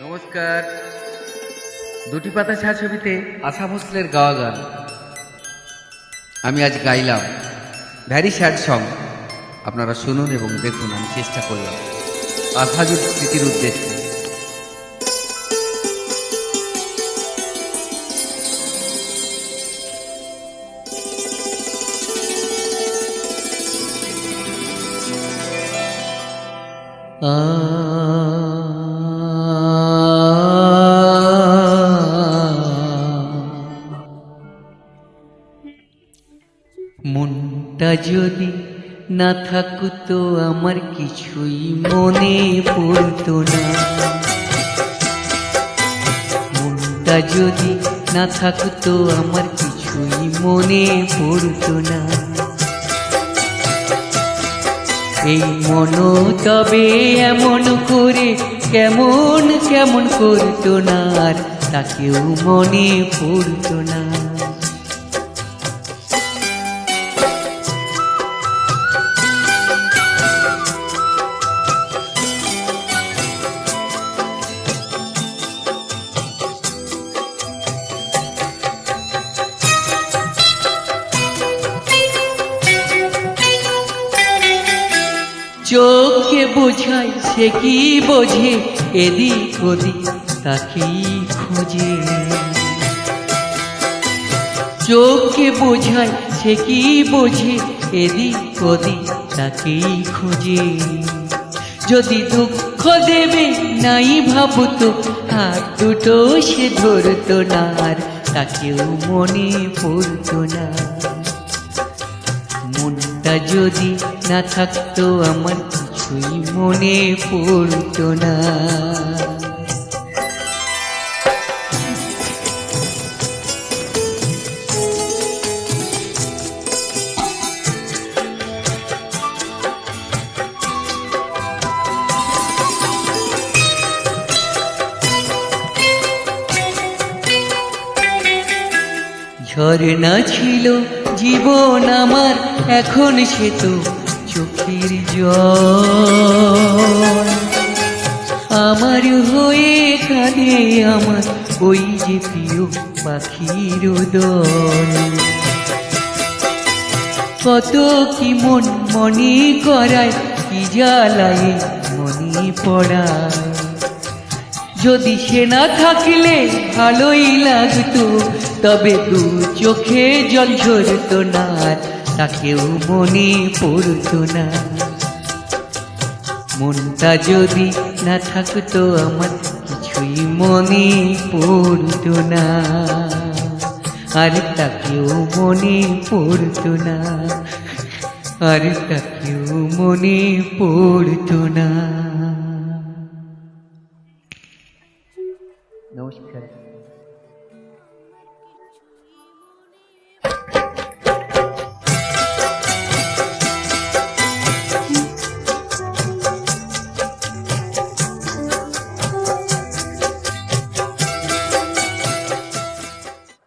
নমস্কার। দুটি পাতা ছায়াছবিতে আশা ভোসলের গাওয়া গান আমি আজ গাইলাম। Vary sad song. আপনারা শুনুন এবং দেখুন। আমি চেষ্টা করলাম আশাজুর স্মৃতির উদ্দেশ্যে। মনটা যদি না থাকতো আমার কিছুই মনে পড়তো না। মনটা যদি না থাকতো আমার কিছুই মনে পড়তো না। এই মন তবে এমন করে কেমন কেমন করতো না, আর তাকেও মনে পড়তো না। চোখে বোঝায় সে কি বোঝে, এদিক ওদিক তাকেই খোঁজে। চোখে বোঝায় সে কি বোঝে, এদিক ওদিক তাকেই খোঁজে। যদি দুঃখ দেবে নাই ভাবতো, হাত দুটো সে ধরতো না, আর তাকেও মনে পড়তো না। মনটা যদি না থাকতো আমার কিছুই মনে পড়তো না। ঝরনা ছিল জীবন আমার, এখন সে তো চোখের জল। আমার হয়ে কাঁদে আমার ওই যে প্রিয় পাখির দল। কত কি মন মনে করায়, কি জ্বালায় মনে পড়ায়। যদি সে না থাকলে ভালোই লাগতো, তবে দু চোখে জল ঝরতো না, তাকেও মনে পড়তো না। মনটা যদি না থাকতো আমার কিছুই মনে পড়তো না, আর তাকেও মনে পড়তো না, আর তাকেও মনে পড়তো না। নমস্কার।